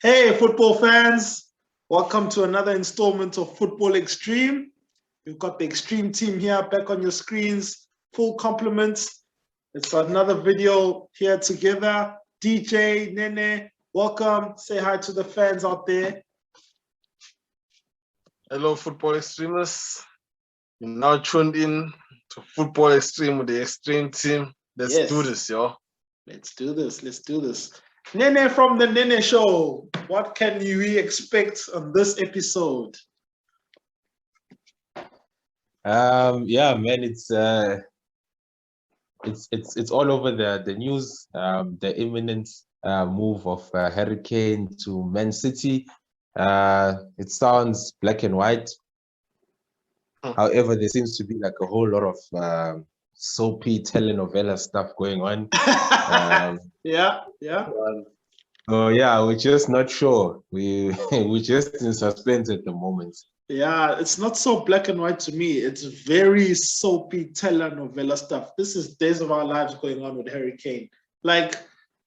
Hey, football fans. Welcome to another installment of Football Xstream. We've got the Xstream team here back on your screens. Full compliments. It's another video here together. DJ, Nene, welcome. Say hi to the fans out there. Hello, Football Xstreamers. You're now tuned in to Football Xstream with the Xstream team. Let's do this, yo. Let's do this. Nene from the Nene Show. What can we expect on this episode? Yeah, man, it's all over the news. The imminent move of Harry Kane to Man City. It sounds black and white. However, there seems to be like a whole lot of soapy telenovela stuff going on. Yeah. So yeah, we're just not sure. We're just in suspense at the moment. Yeah, it's not so black and white to me. It's very soapy telenovela stuff. This is Days of Our Lives going on with Harry Kane. Like,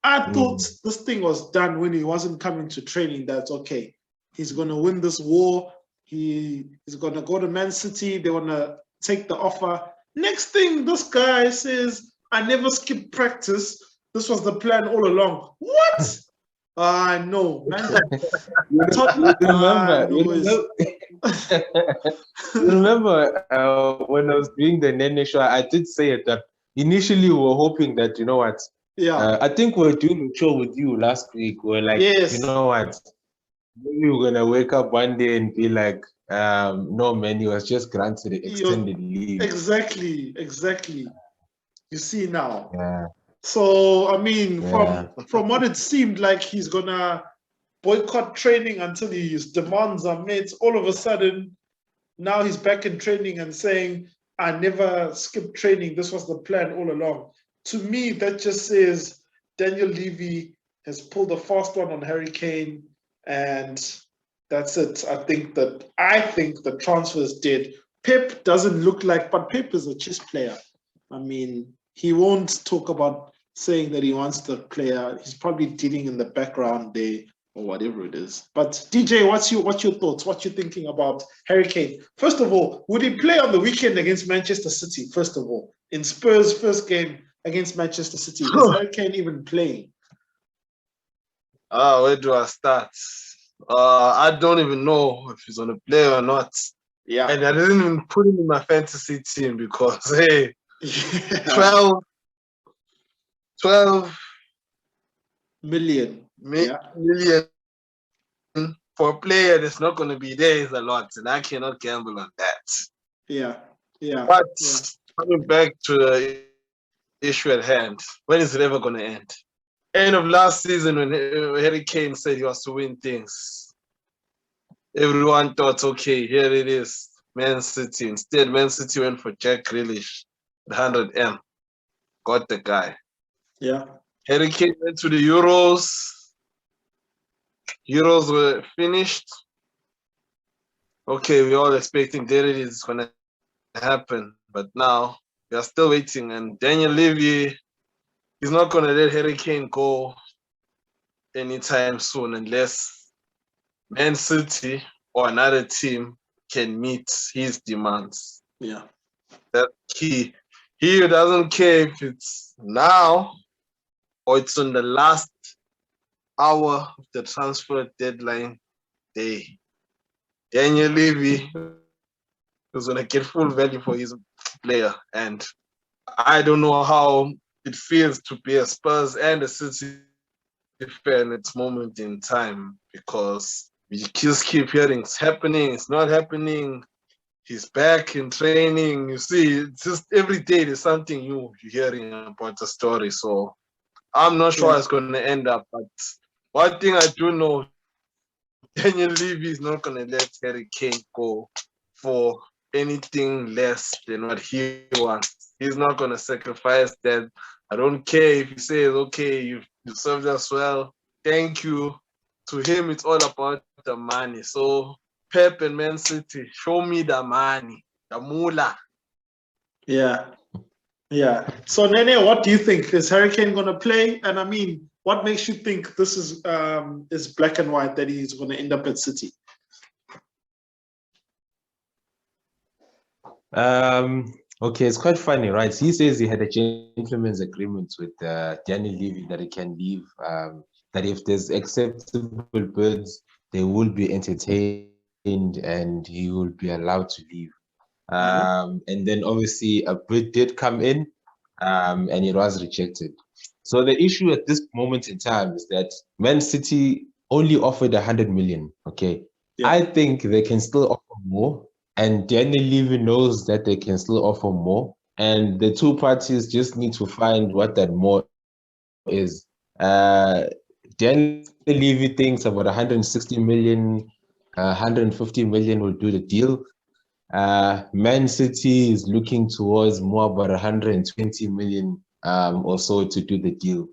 I thought this thing was done when he wasn't coming to training. That's okay. He's going to win this war. He's going to go to Man City. They want to take the offer. Next thing, this guy says, I never skipped practice. This was the plan all along. What? No, man. Remember when I was doing the Nene show, I did say it that initially we were hoping that, you know what? Yeah. I think we were doing a show with you last week. We're like, yes. You know what? Maybe we're gonna wake up one day and be like, no, man, he was just granted extended leave. Exactly. You see now. Yeah. So I mean, from what it seemed like, he's gonna boycott training until his demands are met. All of a sudden, now he's back in training and saying, I never skipped training. This was the plan all along. To me, that just says Daniel Levy has pulled a fast one on Harry Kane, and that's it. I think the transfer is dead. Pep doesn't look like, but Pep is a chess player. I mean, he won't talk about saying that he wants the player. He's probably dealing in the background there or whatever it is. But DJ, what's your thoughts? What you thinking about Harry Kane? First of all, would he play on the weekend against Manchester City? First of all, in Spurs' first game against Manchester City, is Harry Kane even playing? Where do I start? I don't even know if he's on a play or not. Yeah, and I didn't even put him in my fantasy team because hey, 12 million for a player that's not going to be there is a lot, and I cannot gamble on that. Yeah. But coming back to the issue at hand, when is it ever going to end? End of last season, when Harry Kane said he was to win things, everyone thought, okay, here it is, Man City. Instead, Man City went for Jack Grealish, 100M, got the guy. Yeah. Harry Kane went to the Euros. Euros were finished. Okay, we're all expecting there it is going to happen. But now, we are still waiting. And Daniel Levy is not going to let Harry Kane go anytime soon unless Man City or another team can meet his demands. Yeah. That's key. He doesn't care if it's now or it's on the last hour of the transfer deadline day. Daniel Levy is going to get full value for his player. And I don't know how it feels to be a Spurs and a City fan at this moment in time, because we just keep hearing it's happening, it's not happening, he's back in training. You see, it's just every day there's something new you're hearing about the story. So I'm not sure how it's going to end up, but one thing I do know, Daniel Levy is not going to let Harry Kane go for anything less than what he wants. He's not going to sacrifice that. I don't care if he says, okay, you served us well, thank you. To him, it's all about the money. So Pep and Man City, show me the money, the moolah. Yeah. So Nene, what do you think? Is Harry Kane going to play? And I mean, What makes you think this is black and white that he's going to end up at City? Okay, it's quite funny, right? He says he had a gentleman's agreement with Daniel Levy that he can leave. That if there's acceptable bids, they will be entertained and he will be allowed to leave. And then obviously a bid did come in, and it was rejected. So the issue at this moment in time is that Man City only offered 100 million. Okay, Yeah. I think they can still offer more, and Daniel Levy knows that they can still offer more, and the two parties just need to find what that more is. Daniel Levy thinks about 160 million, 150 million will do the deal. Man City is looking towards more about 120 million or so to do the deal.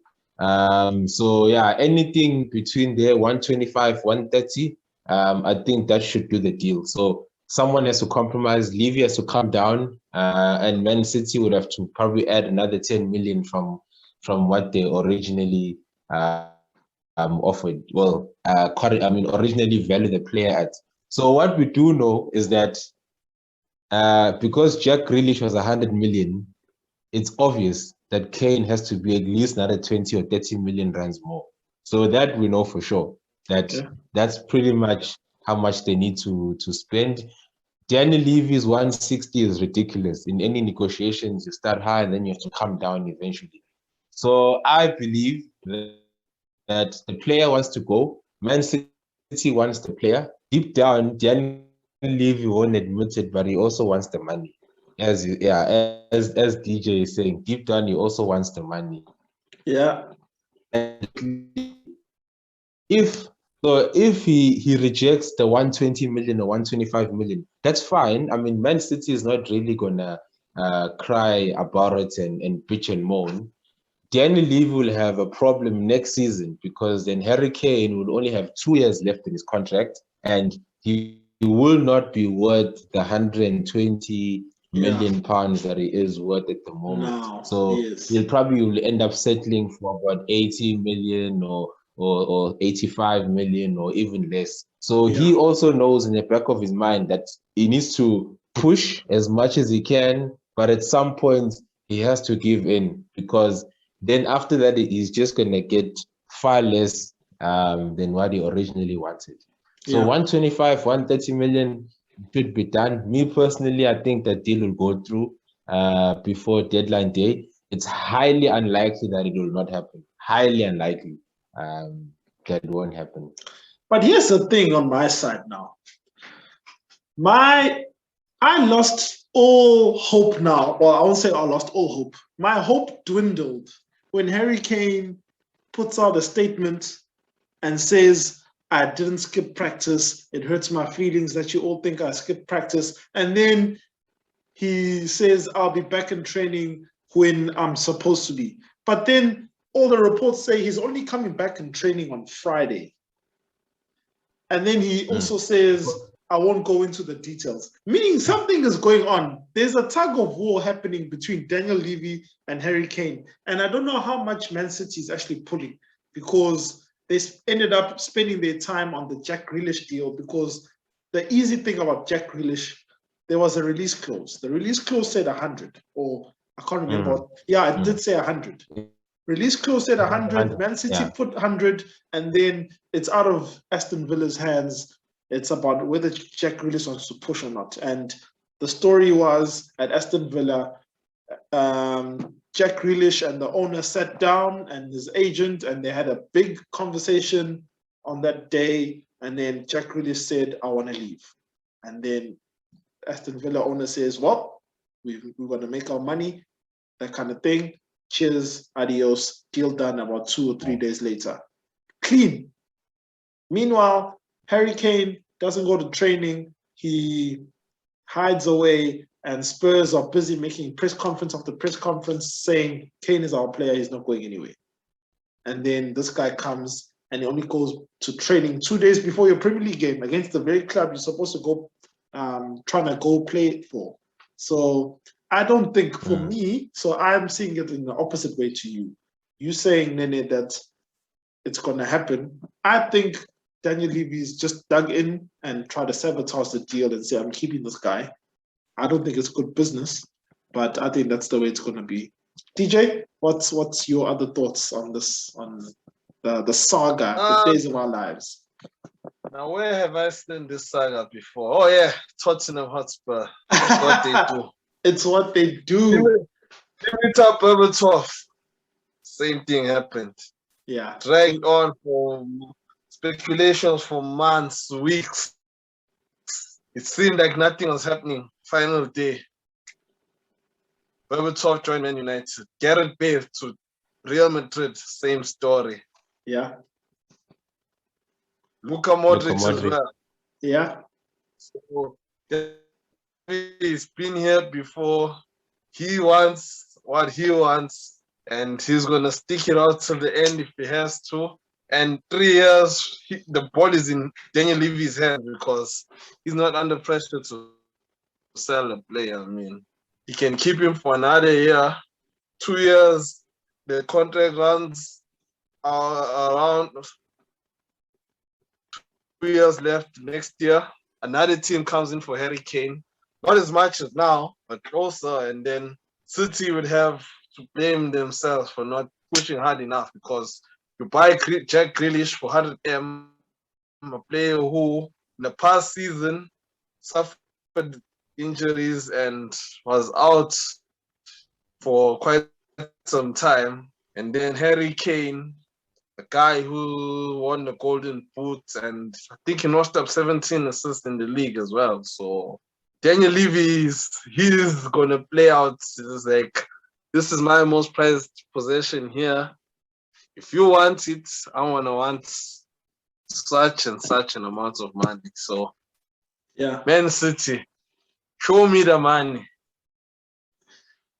So yeah, anything between there, 125, 130, I think that should do the deal. So someone has to compromise, Levy has to come down, and Man City would have to probably add another 10 million from what they originally offered. Well, originally valued the player at. So what we do know is that because Jack Grealish was 100 million, it's obvious that Kane has to be at least another 20 or 30 million rands more. So that we know for sure. That's pretty much how much they need to spend. Daniel Levy's 160 is ridiculous. In any negotiations, you start high and then you have to come down eventually. So I believe that the player wants to go. Man City wants the player. Deep down, Daniel Levy won't admit it, but he also wants the money. As DJ is saying, deep down he also wants the money. Yeah. If he rejects the 120 million or 125 million, that's fine. I mean, Man City is not really gonna cry about it and bitch and moan. Daniel Levy will have a problem next season because then Harry Kane will only have 2 years left in his contract, and he will not be worth the 120 million pounds that he is worth at the moment. No, so he'll probably will end up settling for about 80 million or 85 million or even less. So he also knows in the back of his mind that he needs to push as much as he can, but at some point he has to give in, because then after that he's just going to get far less than what he originally wanted. So 125, 130 million should be done. Me personally, I think that deal will go through before deadline day. It's highly unlikely that it will not happen. Highly unlikely that it won't happen. But here's the thing on my side now. I lost all hope now. Well, I won't say I lost all hope. My hope dwindled when Harry Kane puts out a statement and says, I didn't skip practice. It hurts my feelings that you all think I skipped practice. And then he says, I'll be back in training when I'm supposed to be. But then all the reports say he's only coming back in training on Friday. And then he also says, I won't go into the details. Meaning something is going on. There's a tug of war happening between Daniel Levy and Harry Kane. And I don't know how much Man City is actually pulling, because they ended up spending their time on the Jack Grealish deal, because the easy thing about Jack Grealish, there was a release clause. The release clause said 100, or I can't remember. Yeah, it did say 100. Release clause said 100. Man City put 100, and then it's out of Aston Villa's hands. It's about whether Jack Grealish wants to push or not. And the story was at Aston Villa, Jack Grealish and the owner sat down and his agent, and they had a big conversation on that day. And then Jack Grealish said, I want to leave. And then Aston Villa owner says, well, we're going to make our money, that kind of thing. Cheers, adios, deal done about 2 or 3 days later. Clean. Meanwhile, Harry Kane doesn't go to training. He hides away, and Spurs are busy making press conference after press conference saying, Kane is our player, he's not going anywhere. And then this guy comes and he only goes to training 2 days before your Premier League game against the very club you're supposed to go trying to go play for. So I don't think, for me, so I'm seeing it in the opposite way to you. You saying, Nene, that it's going to happen. I think Daniel Levy's just dug in and tried to sabotage the deal and say, I'm keeping this guy. I don't think it's good business, but I think that's the way it's going to be. DJ, what's your other thoughts on this, on the saga, the days of our lives? Now, where have I seen this saga before? Oh, yeah, Tottenham Hotspur. That's what they do. It's what they do. Dimitar Berbatov, same thing happened. Yeah. Dragged on for speculations for months, weeks. It seemed like nothing was happening. Final day. Berbatov joined Man United. Gareth Bale to Real Madrid, same story. Yeah. Luka Modric as well. Yeah. So he's been here before. He wants what he wants, and he's gonna stick it out till the end if he has to. And 3 years, the ball is in Daniel Levy's hand because he's not under pressure to sell a player. I mean, he can keep him for another year, 2 years. The contract runs around 2 years left next year. Another team comes in for Harry Kane. Not as much as now, but closer. And then City would have to blame themselves for not pushing hard enough because you buy Jack Grealish for 100M, a player who in the past season suffered injuries and was out for quite some time. And then Harry Kane, the guy who won the Golden Boot, and I think he notched up 17 assists in the league as well. So Daniel Levy, he's going to play out. It's like, this is my most prized possession here. If you want it, I want such and such an amount of money. So, yeah, Man City, show me the money.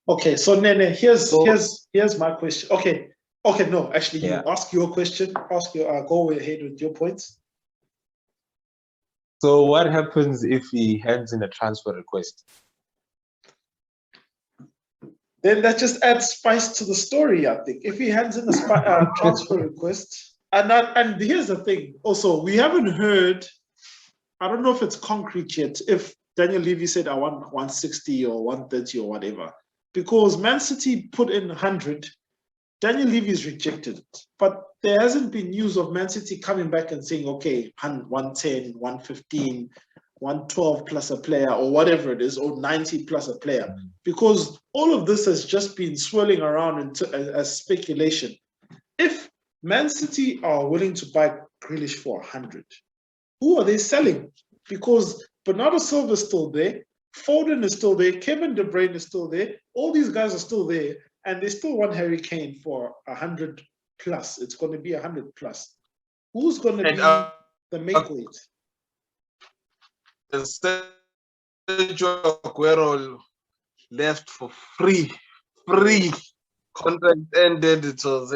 Okay, so Nene, here's my question. Okay, no, actually, you ask your question. Go ahead with your points. So, what happens if he hands in a transfer request? Then that just adds spice to the story, I think. If he hands in a transfer request, and here's the thing. Also, we haven't heard. I don't know if it's concrete yet. If Daniel Levy said I want 160 or 130 or whatever, because Man City put in 100, Daniel Levy's rejected it. But there hasn't been news of Man City coming back and saying, okay, 110, 115, 112 plus a player, or whatever it is, or 90 plus a player. Because all of this has just been swirling around as speculation. If Man City are willing to buy Grealish for 100, who are they selling? Because Bernardo Silva is still there, Foden is still there, Kevin De Bruyne is still there, all these guys are still there, and they still want Harry Kane for 100 plus. It's going to be 100 plus. Who's going to be the make-weight? Sergio Aguero left for free. Contract ended. It was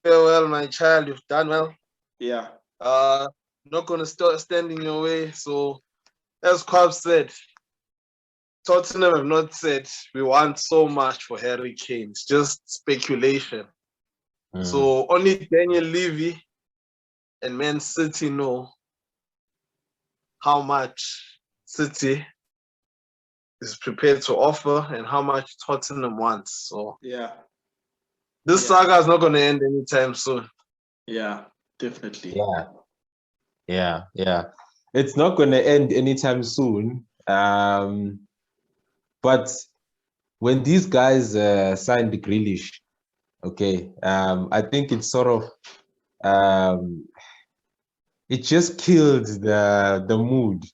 farewell, my child. You've done well. Yeah. Not gonna stand in your way. So, as Kwab said, Tottenham have not said we want so much for Harry Kane. It's just speculation. So only Daniel Levy and Man City know how much City is prepared to offer and how much Tottenham wants. So this saga is not going to end anytime soon. Yeah, definitely. Yeah. It's not going to end anytime soon. But when these guys signed the Grealish, I think it's sort of it just killed the mood.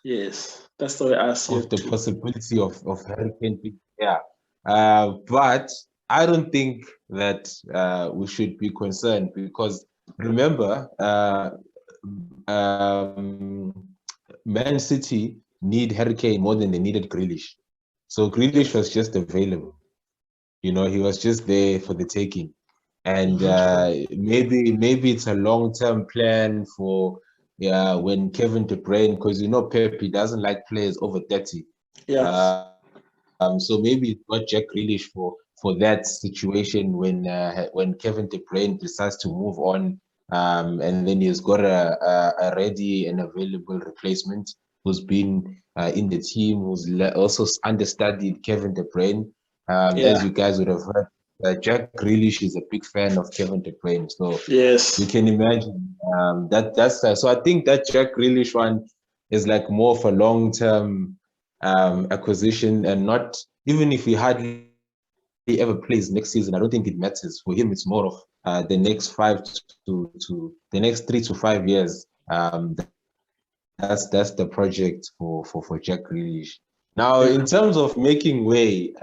Yes, that's the way I see of it the too. possibility of Harry Kane. But I don't think that we should be concerned because remember, Man City need Harry Kane more than they needed Grealish. So Grealish was just available. He was just there for the taking. And maybe it's a long-term plan for when Kevin De Bruyne, because Pep, he doesn't like players over 30. Yeah. So maybe it's not Jack Grealish for for that situation when Kevin De Bruyne decides to move on, and then he's got a ready and available replacement who's been in the team, who's also understudied Kevin De Bruyne. As you guys would have heard, Jack Grealish is a big fan of Kevin De Bruyne, so Yes, you can imagine that's so. I think that Jack Grealish one is like more of a long-term acquisition, and not even if he hardly ever plays next season, I don't think it matters for him. It's more of the next 3 to 5 years. That's the project for Jack Grealish. Now, in terms of making way,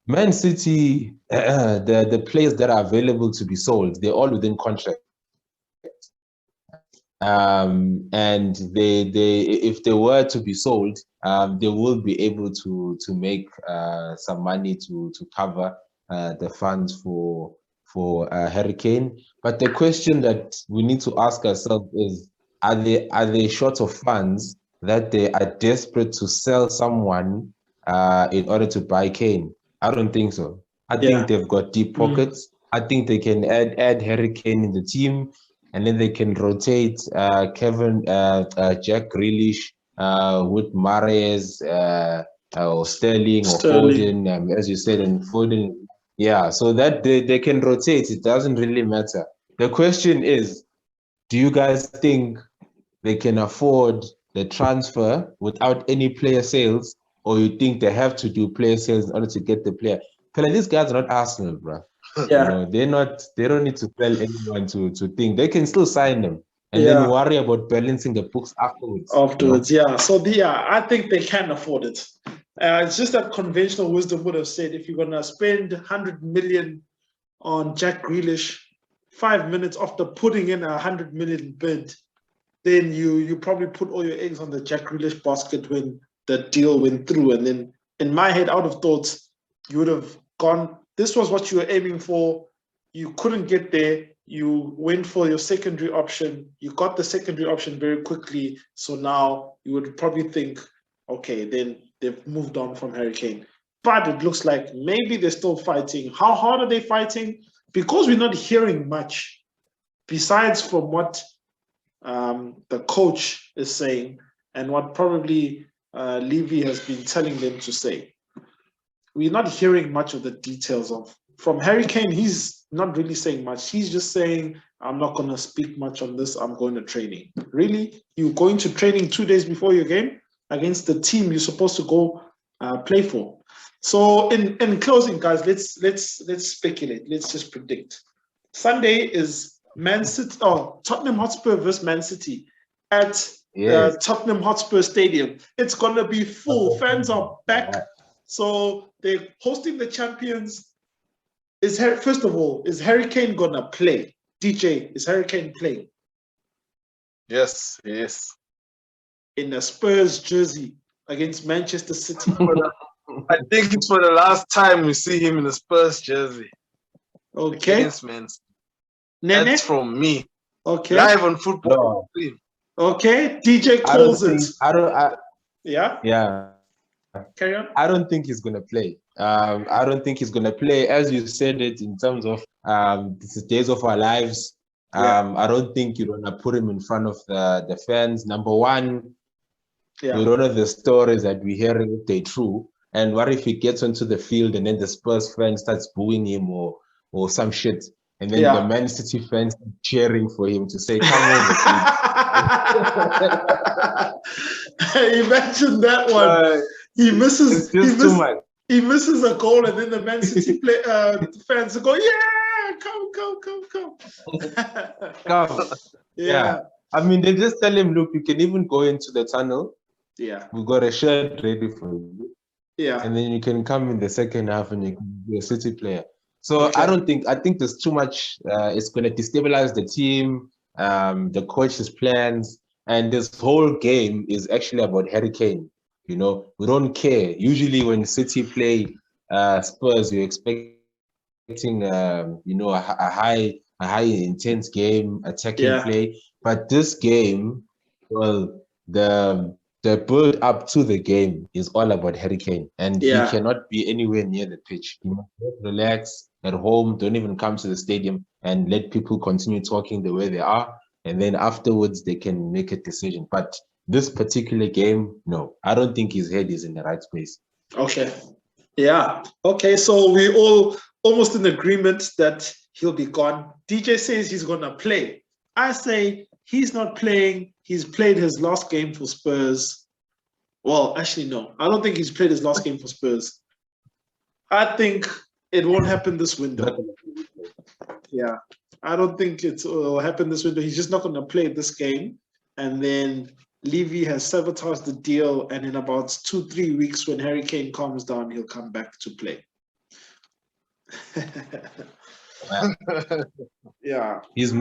Man City, the players that are available to be sold, they're all within contract. And they if they were to be sold, they will be able to make some money to cover the funds for Harry Kane. But the question that we need to ask ourselves is, are they short of funds that they are desperate to sell someone in order to buy Kane? I don't think so. I think they've got deep pockets. I think they can add Harry Kane in the team, and then they can rotate Jack Grealish with Mahrez or Sterling or Foden, as you said, and Foden. Yeah, so that they can rotate. It doesn't really matter. The question is, do you guys think they can afford the transfer without any player sales, or you think they have to do player sales in order to get the player? Because these guys are not Arsenal, bro. Yeah. You know, they don't need to tell anyone to think. They can still sign them and then worry about balancing the books afterwards. Yeah. So I think they can afford it. It's just that conventional wisdom would have said, if you're gonna spend 100 million on Jack Grealish 5 minutes after putting in 100 million bid, then you probably put all your eggs on the Jack Grealish basket when the deal went through. And then in my head, out of thoughts, you would have gone, this was what you were aiming for. You couldn't get there. You went for your secondary option. You got the secondary option very quickly. So now you would probably think, okay, then they've moved on from Harry Kane. But it looks like maybe they're still fighting. How hard are they fighting? Because we're not hearing much, besides from what the coach is saying and what probably Levy has been telling them to say. We're not hearing much of the details from Harry Kane. He's not really saying much. He's just saying, I'm not going to speak much on this. I'm going to training. Really? You're going to training 2 days before your game against the team you're supposed to go play for. So in closing, guys, let's speculate. Let's just predict. Sunday is Tottenham Hotspur versus Man City at Tottenham Hotspur Stadium. It's going to be full. Fans are back. So they're hosting the champions. First of all, is Harry Kane going to play? DJ, is Harry Kane playing? Yes, he is. In a Spurs jersey against Manchester City. I think it's for the last time we see him in a Spurs jersey. Okay. Against Man City. That's from me. Okay. Live on Football Xstream. Okay. DJ calls it. Yeah. Carry on. I don't think he's gonna play. I don't think he's gonna play. As you said it, in terms of this is days of our lives. I don't think you're gonna put him in front of the fans. Number one, we don't know the stories that we're hearing if they're true. And what if he gets onto the field and then the Spurs fan starts booing him or some shit? And then the Man City fans cheering for him to say, come over, please. Imagine that one. He misses he misses a goal, and then the Man City fans go, yeah, come. Yeah. I mean, they just tell him, look, you can even go into the tunnel. Yeah. We got a shirt ready for you. Yeah. And then you can come in the second half and you can be a City player. So I think there's too much. It's going to destabilize the team, the coach's plans, and this whole game is actually about Harry Kane. You know, we don't care. Usually when City play Spurs, you're expecting a high intense game, attacking play. But this game, well, the the build up to the game is all about Harry Kane, and he cannot be anywhere near the pitch. He must just relax at home, don't even come to the stadium, and let people continue talking the way they are, and then afterwards they can make a decision. But this particular game, no, I don't think his head is in the right space. Okay. Yeah. Okay. So we all almost in agreement that he'll be gone. DJ says he's gonna play. I say he's not playing. He's played his last game for Spurs. Well, actually, no. I don't think he's played his last game for Spurs. I think it won't happen this window. Yeah. I don't think it will happen this window. He's just not going to play this game. And then Levy has sabotaged the deal. And in about 2-3 weeks, when Harry Kane calms down, he'll come back to play. Yeah. He's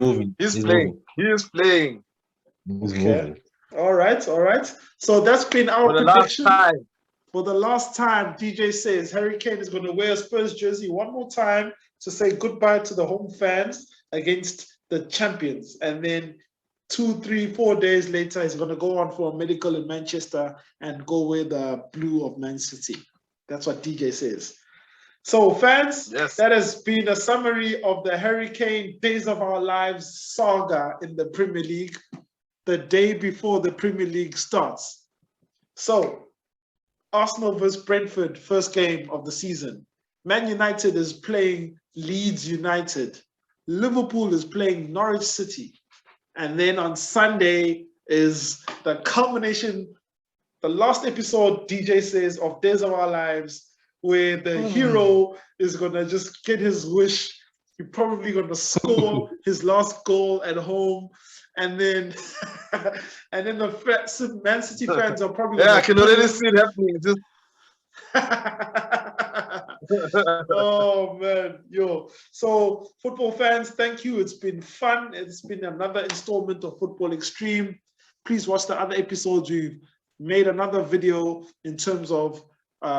moving. He's playing. He's playing. He's Okay. moving. All right. All right. So that's been our prediction. For the last time, DJ says Harry Kane is going to wear a Spurs jersey one more time to say goodbye to the home fans against the champions. And then 2, 3, 4 days later, he's going to go on for a medical in Manchester and go wear the blue of Man City. That's what DJ says. So fans, that has been a summary of the Harry Kane Days of Our Lives saga in the Premier League, the day before the Premier League starts. So, Arsenal versus Brentford, first game of the season. Man United is playing Leeds United. Liverpool is playing Norwich City. And then on Sunday is the culmination, the last episode, DJ says, of Days of Our Lives, where the hero is going to just get his wish. He's probably going to score his last goal at home. And then the Man City fans are probably... Yeah, I can already see it happening. Just... Oh, man. Yo. So, football fans, thank you. It's been fun. It's been another installment of Football Xstream. Please watch the other episodes. We've made another video in terms of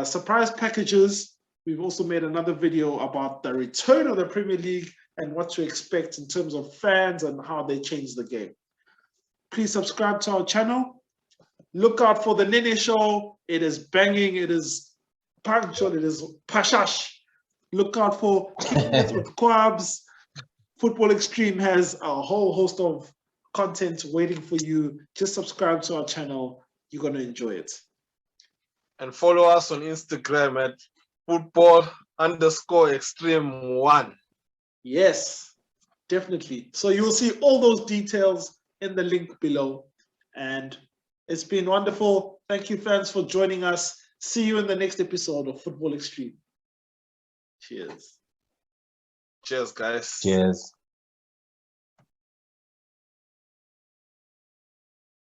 surprise packages. We've also made another video about the return of the Premier League and what to expect in terms of fans and how they change the game. Please subscribe to our channel. Look out for the Nene Show. It is banging. It is punctual. It is pashash. Look out for Kicking It with Quabs. Football Xstream has a whole host of content waiting for you. Just subscribe to our channel. You're going to enjoy it. And follow us on Instagram at football_extreme1. Yes, definitely. So you will see all those details in the link below. And it's been wonderful. Thank you, fans, for joining us. See you in the next episode of Football Xstream. Cheers. Cheers, guys. Cheers.